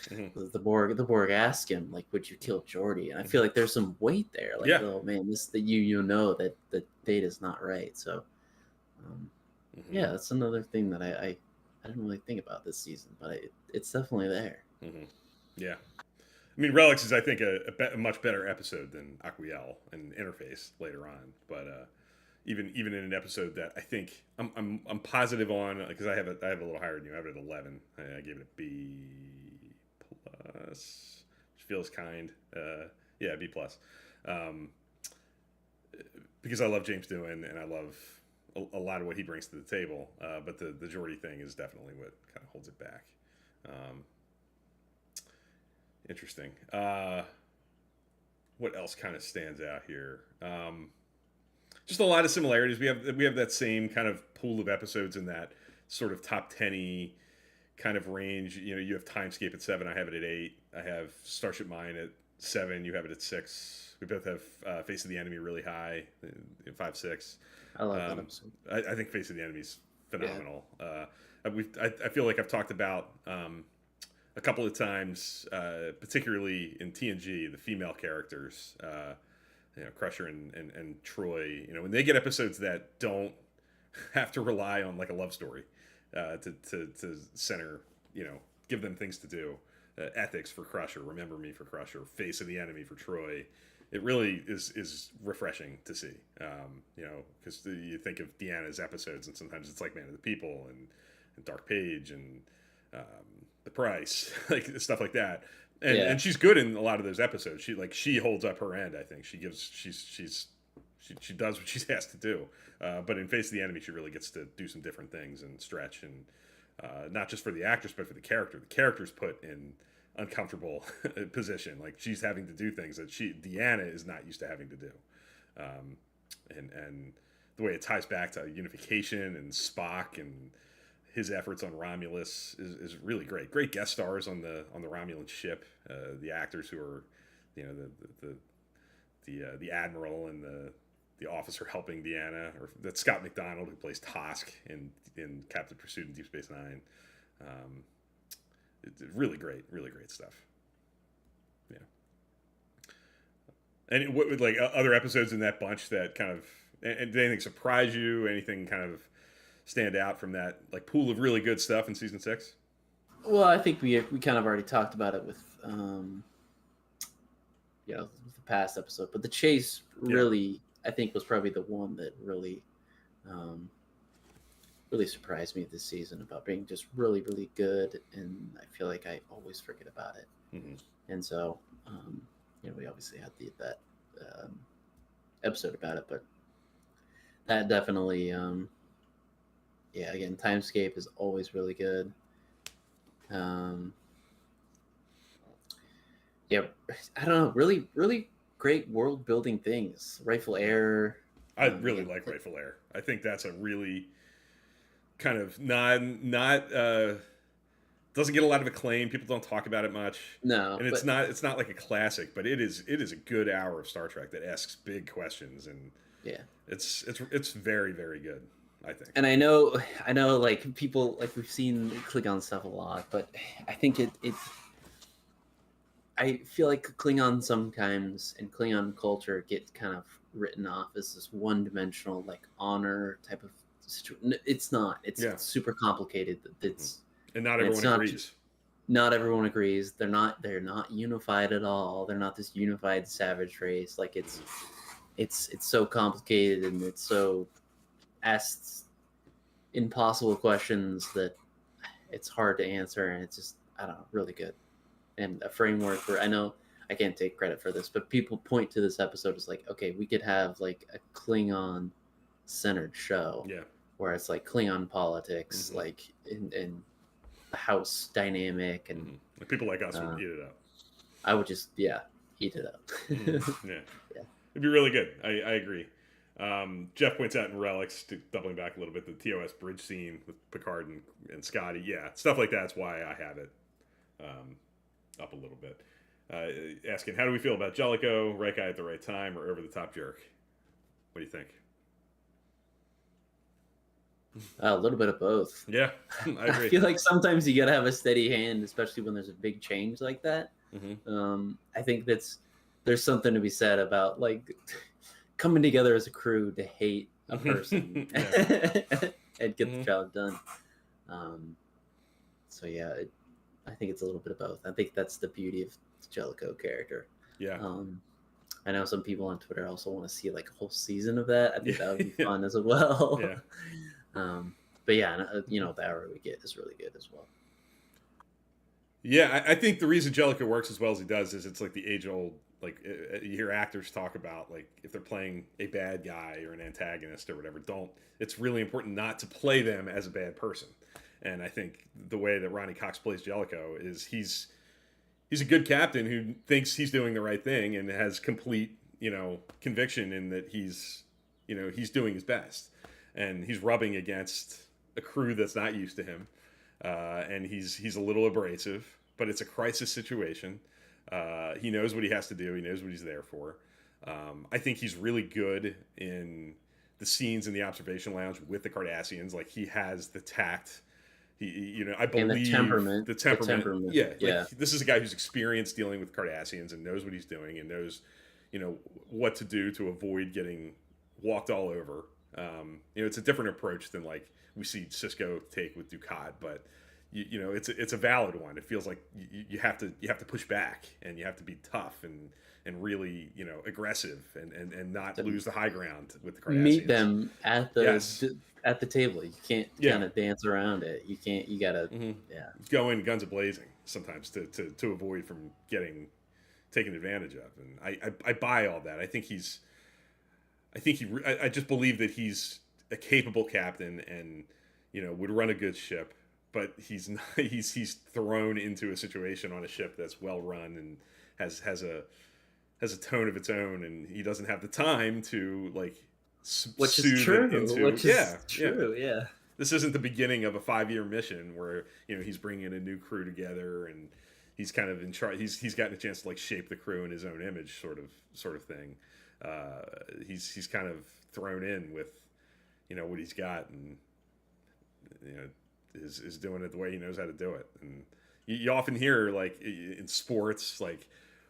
the Borg ask him, like, would you kill Geordi? And I feel like there's some weight there. Like, oh man, this that that the Data's not right. So, yeah, that's another thing that I didn't really think about this season, but it's definitely there. Yeah. I mean, Relics is, I think, a much better episode than Aquiel and Interface later on. But even in an episode that I think I'm positive on, because I have a little higher than you. I have it at 11. I gave it a B plus, which feels kind. Yeah, B plus. Because I love James Doohan and I love a lot of what he brings to the table. But the Geordi thing is definitely what kind of holds it back. Interesting. What else kind of stands out here? just a lot of similarities. We have that same kind of pool of episodes in that sort of top 10 kind of range. You know, you have Timescape at 7. I have it at 8. I have Starship Mine at 7. You have it at 6. We both have Face of the Enemy really high, 5, 6. I love that episode. I think Face of the Enemy is phenomenal. Yeah. I feel like I've talked about a couple of times, particularly in TNG, the female characters, Crusher and Troy. You know, when they get episodes that don't have to rely on like a love story to center, give them things to do. Ethics for Crusher, Remember Me for Crusher, Face of the Enemy for Troy. It really is refreshing to see, because you think of Deanna's episodes, and sometimes it's like Man of the People and Dark Page and The Price, like stuff like that. And she's good in a lot of those episodes. She holds up her end. I think she does what she's asked to do. But in Face of the Enemy, she really gets to do some different things and stretch, and not just for the actress, but for the character. The character's put in uncomfortable position. Like, she's having to do things that Deanna is not used to having to do. And the way it ties back to unification and Spock and his efforts on Romulus is really great. Great guest stars on the Romulan ship. The actors who are, the admiral and the officer helping Deanna, or that's Scott McDonald, who plays Tosk in Captain Pursuit and Deep Space Nine. It's really great stuff. Yeah. And what would, like, other episodes in that bunch that kind of, and did anything surprise you? Anything kind of stand out from that, like, pool of really good stuff in season 6? Well, I think we kind of already talked about it with the past episode, but the chase really, I think, was probably the one that really really surprised me this season, about being just really, really good, and I feel like I always forget about it. Mm-hmm. And so we obviously had that episode about it, but that definitely again, Timescape is always really good. I don't know, really, really great world building things. Rightful Heir. I really like Rightful Heir. I think that's a really kind of not doesn't get a lot of acclaim. People don't talk about it much. No, and it's not like a classic, but it is a good hour of Star Trek that asks big questions, and it's very, very good, I think. And I know, like, people, like, we've seen Klingon stuff a lot, but I think I feel like Klingon sometimes, and Klingon culture, get kind of written off as this one-dimensional, like, honor type of situation. It's not. It's super complicated. And not everyone agrees. Not everyone agrees. They're not unified at all. They're not this unified savage race. Like, it's so complicated, and it's so asked impossible questions that it's hard to answer, and it's just, I don't know, really good. And a framework where, I know I can't take credit for this, but people point to this episode as like, okay, we could have like a Klingon centered show, where it's like Klingon politics, like in the house dynamic, and people like us would eat it up. I would just eat it up. It'd be really good. I agree. Jeff points out in Relics, doubling back a little bit, the TOS bridge scene with Picard and Scotty. Yeah, stuff like that's why I have it up a little bit. Asking, how do we feel about Jellicoe, right guy at the right time, or over-the-top jerk? What do you think? A little bit of both. Yeah, I agree. I feel like sometimes you gotta have a steady hand, especially when there's a big change like that. I think there's something to be said about, like, coming together as a crew to hate a person and get the job done. I think it's a little bit of both. I think that's the beauty of the Jellicoe character. I know some people on Twitter also want to see like a whole season of that. I think that would be fun as well. But the hour we get is really good as well. Yeah, I think the reason Jellicoe works as well as he does is it's like the age-old, like, you hear actors talk about, like, if they're playing a bad guy or an antagonist or whatever, it's really important not to play them as a bad person. And I think the way that Ronnie Cox plays Jellicoe is he's a good captain who thinks he's doing the right thing and has complete, conviction in that he's he's doing his best, and he's rubbing against a crew that's not used to him, and he's a little abrasive, but it's a crisis situation. He knows what he has to do. He knows what he's there for. I think he's really good in the scenes in the observation lounge with the Cardassians. Like, he has the tact. I believe and the temperament. The temperament. Yeah, Yeah. like, this is a guy who's experienced dealing with Cardassians and knows what he's doing and knows, what to do to avoid getting walked all over. It's a different approach than like we see Cisco take with Dukat, but it's a valid one. It feels like you have to push back, and you have to be tough and really aggressive and not lose the high ground with the Cardassians. Meet them at the Yes. at the table. You can't kind of dance around it. You can't. You gotta go in guns a blazing sometimes to avoid from getting taken advantage of. And I buy all that. I just believe that he's a capable captain and would run a good ship, but he's not, he's thrown into a situation on a ship that's well run and has a tone of its own, and he doesn't have the time to like which is true. Yeah. This isn't the beginning of a 5-year mission where he's bringing a new crew together and he's kind of in charge. He's gotten a chance to like shape the crew in his own image, sort of thing. He's kind of thrown in with what he's got, and is doing it the way he knows how to do it. And you often hear, like, in sports, like,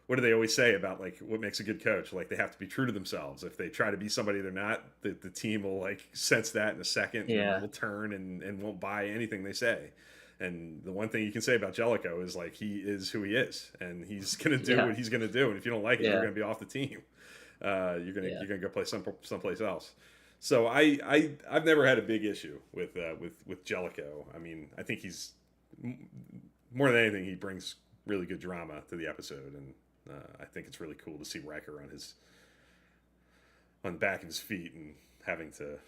what do they always say about like what makes a good coach? Like, they have to be true to themselves. If they try to be somebody they're not, the team will like sense that in a second, and will turn and won't buy anything they say. And the one thing you can say about Jellicoe is like, he is who he is, and he's gonna do what he's gonna do. And if you don't like it, you're gonna be off the team. You're gonna go play someplace else. So I've never had a big issue with Jellicoe. I mean, I think he's more than anything, he brings really good drama to the episode, and I think it's really cool to see Riker on the back of his feet and having to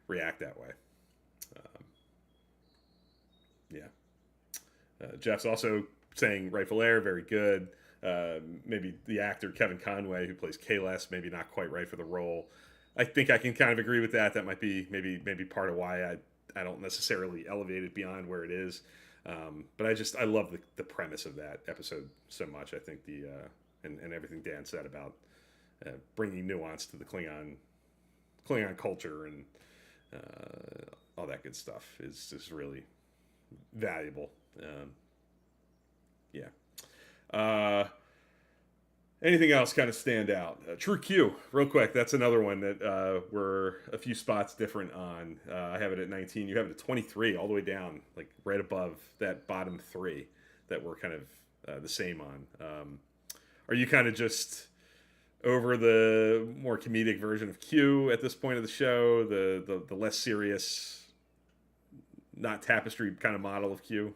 react that way. Jeff's also saying rightful heir, very good. Maybe the actor Kevin Conway, who plays Kahless, maybe not quite right for the role. I think I can kind of agree with that. That might be maybe part of why I don't necessarily elevate it beyond where it is. But I love the premise of that episode so much. I think and everything Dan said about bringing nuance to the Klingon culture and all that good stuff is just really valuable. Anything else kind of stand out? True Q, real quick. That's another one that we're a few spots different on. I have it at 19. You have it at 23, all the way down, like right above that bottom 3 that we're kind of the same on. Are you kind of just over the more comedic version of Q at this point of the show, the less serious, not tapestry kind of model of Q?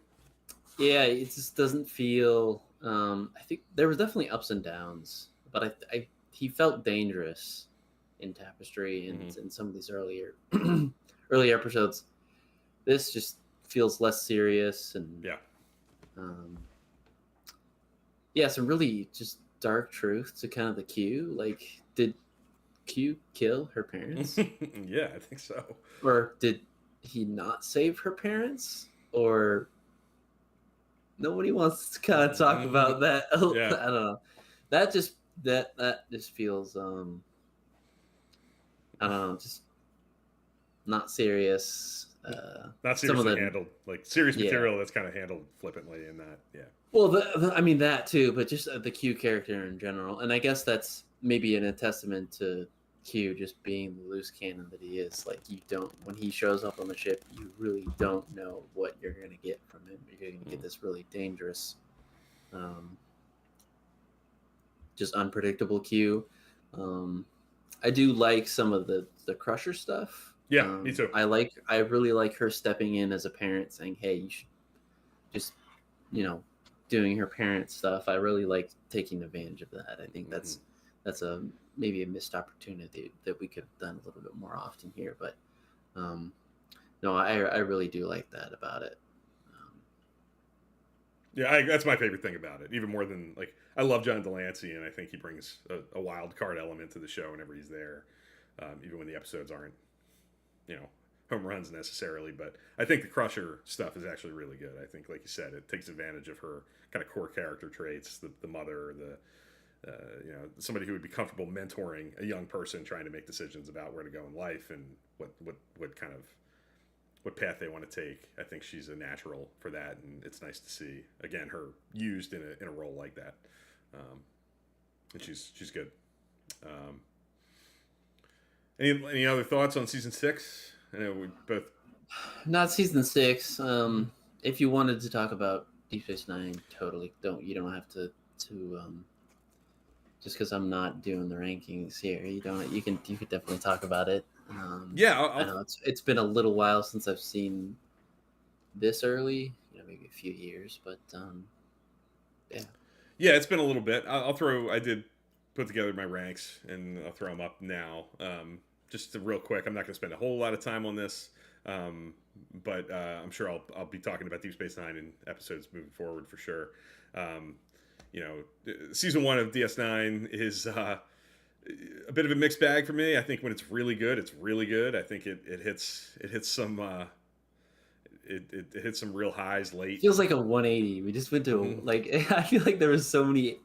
Yeah, it just doesn't feel. I think there was definitely ups and downs, but he felt dangerous in Tapestry and in some of these earlier episodes. This just feels less serious and some really just dark truth to kind of the Q. Like, did Q kill her parents? Yeah, I think so. Or did he not save her parents? Or nobody wants to kind of talk about that. I don't know. That just feels I don't know, just not serious. Not seriously handled, like serious material that's kind of handled flippantly in that. Yeah. Well, I mean that too, but just the Q character in general, and I guess that's maybe a testament to Q just being the loose cannon that he is. Like, when he shows up on the ship, you really don't know what you're going to get from him. You're going to get this really dangerous, just unpredictable Q. I do like some of the Crusher stuff. Yeah, me too. I really like her stepping in as a parent, saying, "Hey, you should just, doing her parent stuff." I really like taking advantage of that. I think that's maybe a missed opportunity that we could have done a little bit more often here. But no, I really do like that about it. That's my favorite thing about it. Even more than, like, I love John Delancey, and I think he brings a wild card element to the show whenever he's there. even when the episodes aren't, home runs necessarily. But I think the Crusher stuff is actually really good. I think, like you said, it takes advantage of her kind of core character traits, the mother, somebody who would be comfortable mentoring a young person trying to make decisions about where to go in life and what path they want to take. I think she's a natural for that, and it's nice to see again her used in a role like that. And she's good. Any other thoughts on season 6? I know we both. Not season 6. If you wanted to talk about Deep Space Nine, totally you don't have to just because I'm not doing the rankings here. You could definitely talk about it. I know it's been a little while since I've seen this early. Maybe a few years, but yeah. Yeah, it's been a little bit. I did put together my ranks, and I'll throw them up now. Just real quick, I'm not going to spend a whole lot of time on this, but I'm sure I'll be talking about Deep Space Nine in episodes moving forward for sure. Season 1 of DS9 is a bit of a mixed bag for me. I think when it's really good, it's really good. I think it hits some it hits some real highs late. It feels like a 180. We just went to I feel like there was so many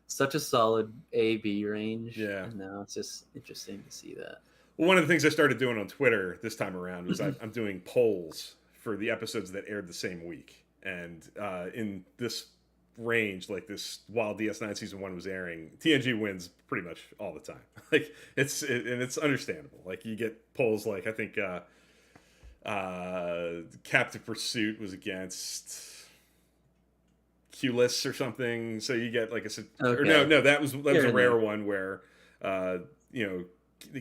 such a solid A-B range. Yeah. And now it's just interesting to see that. Well, one of the things I started doing on Twitter this time around was I'm doing polls for the episodes that aired the same week. And in this range, like this, while DS9 season 1 was airing, TNG wins pretty much all the time. It's understandable. Like you get polls like I think Captive Pursuit was against Q-list or something, so you get like that was a rare one where the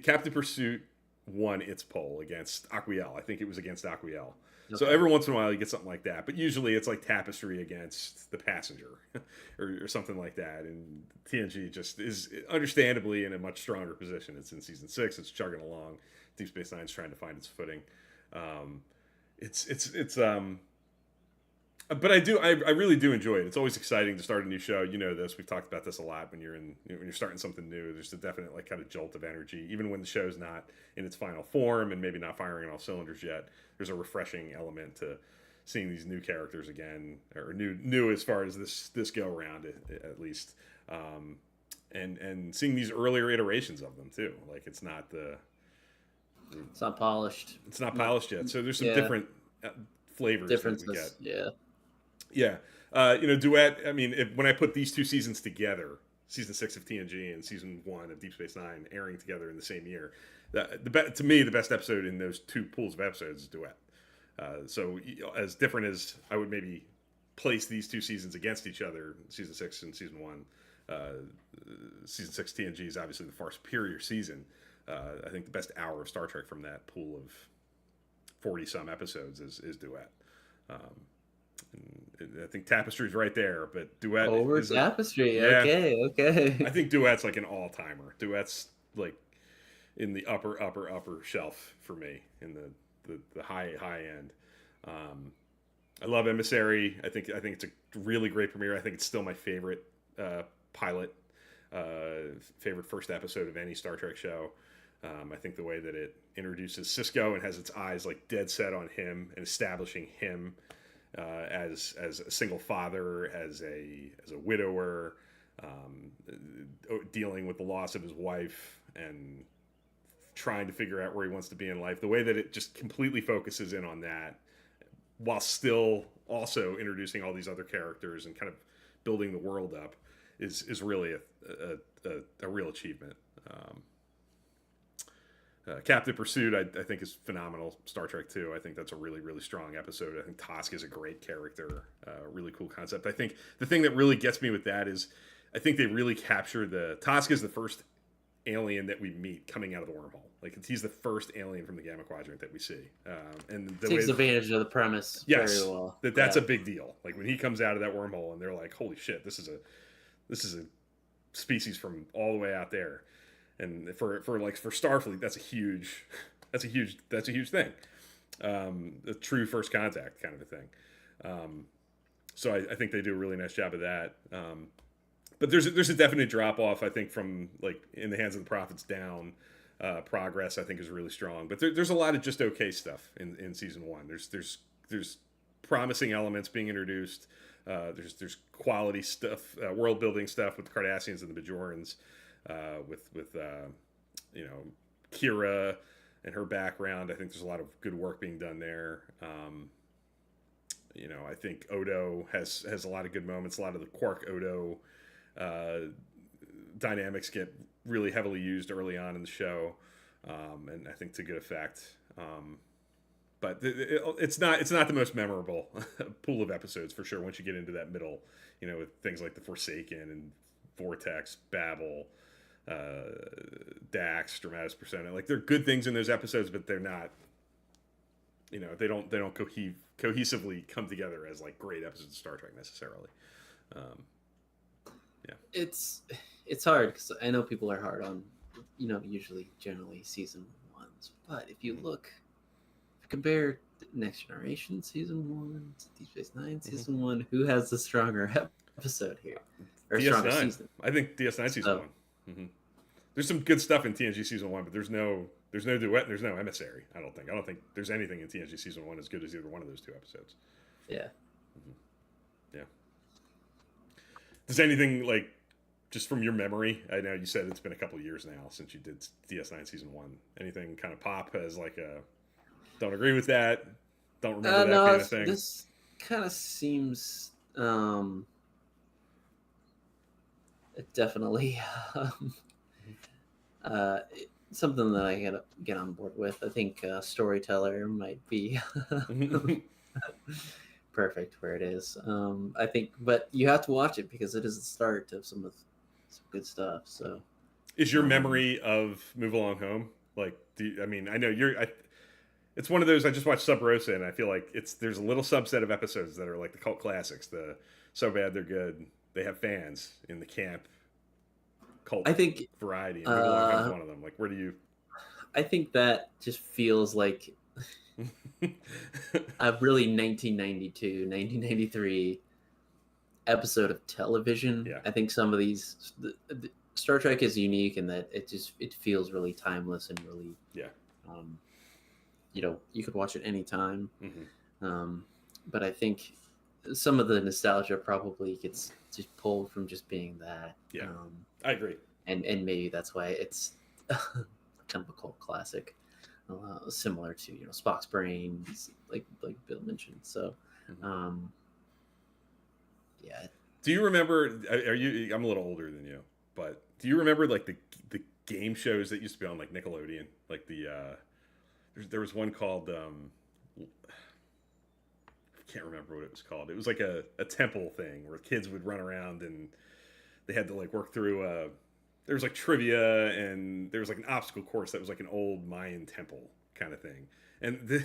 Captain Pursuit won its poll against Aquiel. I think it was against Aquiel. Okay. So every once in a while you get something like that, but usually it's like Tapestry against The Passenger or something like that. And TNG just is understandably in a much stronger position. It's in season 6. It's chugging along. Deep Space Nine's trying to find its footing. But I really do enjoy it. It's always exciting to start a new show. You know this. We've talked about this a lot when you're starting something new. There's a definite kind of jolt of energy, even when the show's not in its final form and maybe not firing on all cylinders yet. There's a refreshing element to seeing these new characters again, or new as far as this go around at least, and seeing these earlier iterations of them too. Like it's not polished. It's not polished yet. So there's some different flavors that we get. Yeah. Duet. I mean, when I put these two seasons together, season 6 of TNG and season 1 of Deep Space Nine airing together in the same year, to me, the best episode in those two pools of episodes is Duet. So as different as I would maybe place these two seasons against each other, season 6 and season 1, season 6 TNG is obviously the far superior season. I think the best hour of Star Trek from that pool of 40-some episodes is Duet. I think Tapestry's right there, but Duet over Tapestry. Okay. I think Duet's like an all-timer. Duet's like in the upper shelf for me, in the high end. I love Emissary. I think it's a really great premiere. I think it's still my favorite pilot, favorite first episode of any Star Trek show. I think the way that it introduces Sisko and has its eyes like dead set on him and establishing him as a single father, as a widower, dealing with the loss of his wife and trying to figure out where he wants to be in life. The way that it just completely focuses in on that, while still also introducing all these other characters and kind of building the world up, is really a real achievement. Captive Pursuit, I think, is phenomenal. Star Trek 2, I think that's a really, really strong episode. I think Tosk is a great character, really cool concept. I think the thing that really gets me with that is I think they really capture Tosk is the first alien that we meet coming out of the wormhole. Like he's the first alien from the Gamma Quadrant that we see. And takes advantage of the premise very well. That's a big deal. Like when he comes out of that wormhole and they're like, holy shit, this is a species from all the way out there. And for Starfleet, that's a huge thing. A true first contact kind of a thing. So I think they do a really nice job of that. But there's a definite drop off, I think, from like In the Hands of the Prophets down. progress I think is really strong. But there's a lot of just okay stuff in season one. There's promising elements being introduced. There's quality stuff, world building stuff with the Cardassians and the Bajorans, with you know, Kira and her background. I think there's a lot of good work being done there. You know, I think Odo has a lot of good moments. A lot of the Quark Odo dynamics get really heavily used early on in the show, and I think to good effect. But it's not the most memorable pool of episodes for sure. Once you get into that middle, you know, with things like the Forsaken and Vortex, Babel, Dax, Dramatis Persona, like they're good things in those episodes, but they're not. You know, they don't cohesively come together as like great episodes of Star Trek necessarily. Yeah, it's hard because I know people are hard on, you know, generally season ones, but if you look, compare Next Generation season one to Deep Space Nine season one, who has the stronger episode here or stronger season? I think DS9 season one. Mm-hmm. There's some good stuff in TNG season one, but there's no duet, and there's no emissary. I don't think there's anything in TNG season one as good as either one of those two episodes. Yeah. Mm-hmm. Yeah. Does anything, like, just from your memory? I know you said it's been a couple of years now since you did DS9 season one. Anything kind of pop as like a don't agree with that, don't remember that kind of thing? This kind of seems definitely something that I gotta get on board with. I think Storyteller might be perfect where it is. I think, but you have to watch it because it is the start of some good stuff. So, is your memory of Move Along Home like? I mean, I know it's one of those. I just watched Sub Rosa, and I feel like there's a little subset of episodes that are like the cult classics. The so bad they're good. They have fans in the camp. Cult, I think variety. And Move Along Home is one of them. Like, where do you? I think that just feels like a really 1992, 1993 episode of television. Yeah. I think some of these Star Trek is unique in that it feels really timeless and really you know, you could watch it anytime. But I think some of the nostalgia probably gets just pulled from just being that. Yeah, I agree. And maybe that's why it's kind of a cult classic, similar to, you know, Spock's Brain, like Bill mentioned. So, yeah. Do you remember? I'm a little older than you, but do you remember like the game shows that used to be on like Nickelodeon? Like there was one called I can't remember what it was called. It was like a temple thing where kids would run around and they had to like work through there was like trivia and there was like an obstacle course that was like an old Mayan temple kind of thing. And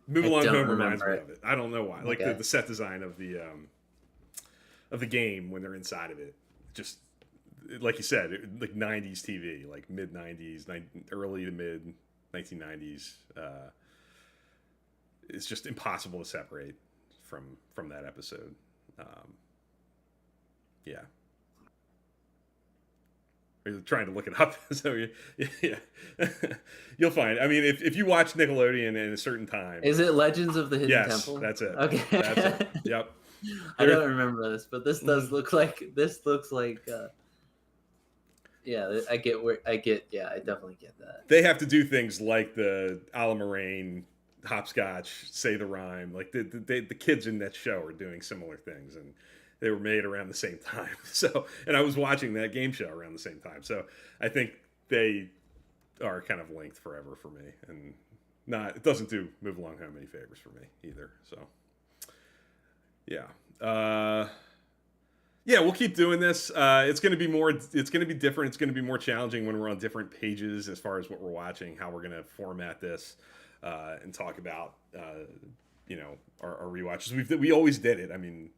Move Along Home reminds me of it. I don't know why. Like the set design of the game when they're inside of it, just like you said, like 90s TV, like mid 90s, early to mid 1990s. It's just impossible to separate from that episode. Yeah. You're trying to look it up, so yeah, you'll find. I mean, if you watch Nickelodeon at a certain time, is it Legends of the Hidden Temple? Yes, that's it. Okay, that's it. Yep. I don't remember this, but this does look like yeah, I definitely get that. They have to do things like the a la Moraine, hopscotch, say the rhyme. Like the kids in that show are doing similar things, and they were made around the same time. So, and I was watching that game show around the same time. So I think they are kind of linked forever for me, and it doesn't do Move Along Home any favors for me either. So, yeah. Yeah, we'll keep doing this. It's going to be different. It's going to be more challenging when we're on different pages as far as what we're watching, how we're going to format this, and talk about, you know, our rewatches. We always did it. I mean,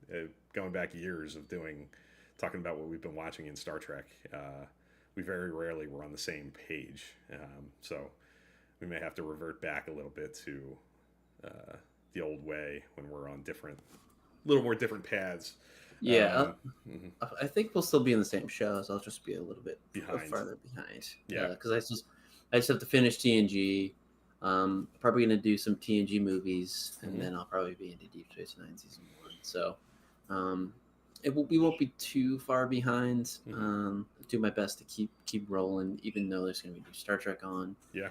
going back years of talking about what we've been watching in Star Trek. We very rarely were on the same page. So we may have to revert back a little bit to the old way when we're on little more different paths. Yeah, I think we'll still be in the same shows. I'll just be a little bit farther behind. Yeah, because I just have to finish TNG. Probably gonna do some TNG movies, and Mhm. then I'll probably be into Deep Space Nine season 1. So, um, we won't be too far behind. Do my best to keep rolling, even though there's gonna be new Star Trek on. Yeah.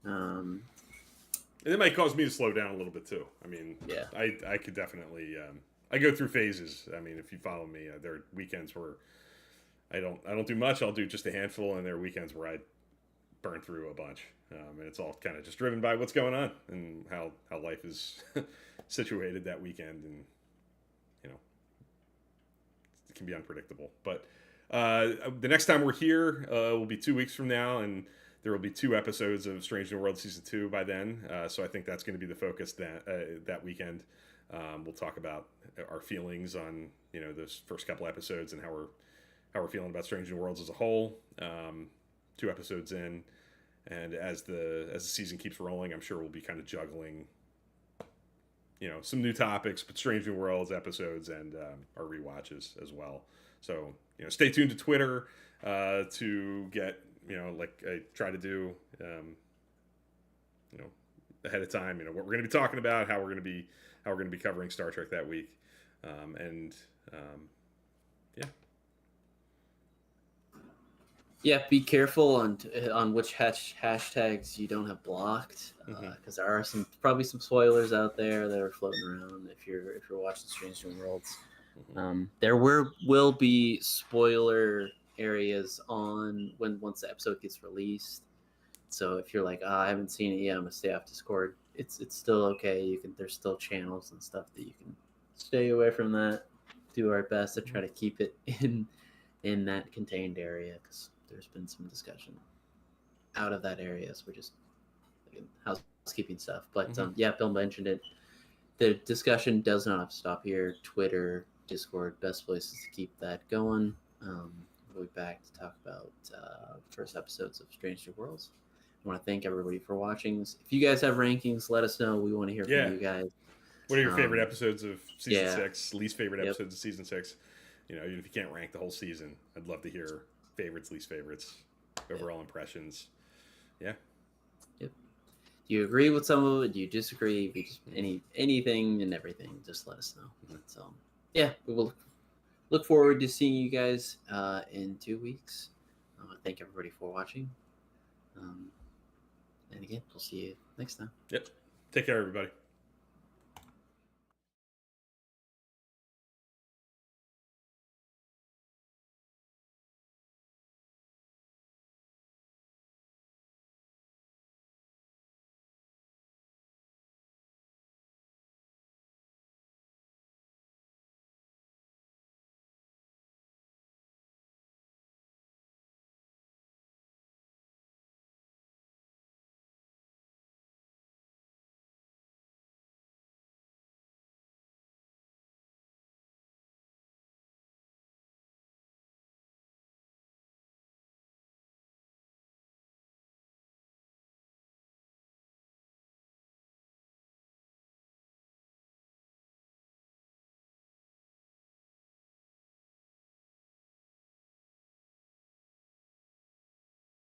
Um, And it might cause me to slow down a little bit too. I mean, yeah, I could definitely. I go through phases. I mean, if you follow me, there are weekends where I don't do much. I'll do just a handful, and there are weekends where I burn through a bunch. And it's all kind of just driven by what's going on and how life is situated that weekend, and you know it can be unpredictable. But the next time we're here will be 2 weeks from now, and there will be 2 episodes of Strange New World season 2 by then. So I think that's going to be the focus that weekend. We'll talk about our feelings on those first couple episodes and how we're feeling about Strange New Worlds as a whole. 2 episodes in, and as the season keeps rolling, I'm sure we'll be kind of juggling some new topics, but Strange New Worlds episodes and our rewatches as well. So stay tuned to Twitter to get like I try to do ahead of time. What we're going to be talking about, how we're going to be covering Star Trek that week, and yeah. Yeah, be careful on which hashtags you don't have blocked, because there are probably some spoilers out there that are floating around. If you're watching Strange New Worlds, there will be spoiler areas on once the episode gets released. So if you're like, I haven't seen it yet, I'm gonna stay off Discord. It's still okay. There's still channels and stuff that you can stay away from that. Do our best to try to keep it in that contained area, because there's been some discussion out of that area. So we're just housekeeping stuff. But yeah, Bill mentioned it. The discussion does not stop here. Twitter, Discord, best places to keep that going. We'll be back to talk about first episodes of Strange New Worlds. I want to thank everybody for watching. If you guys have rankings, let us know. We want to hear from you guys. What are your favorite episodes of season 6? Least favorite Yep. episodes of season 6? Even if you can't rank the whole season, I'd love to hear favorites, least favorites, overall impressions. Yeah. Yep. Do you agree with some of it? Do you disagree? Anything and everything, just let us know. So yeah, we will look forward to seeing you guys in 2 weeks. Thank everybody for watching. And again, we'll see you next time. Yep. Take care, everybody.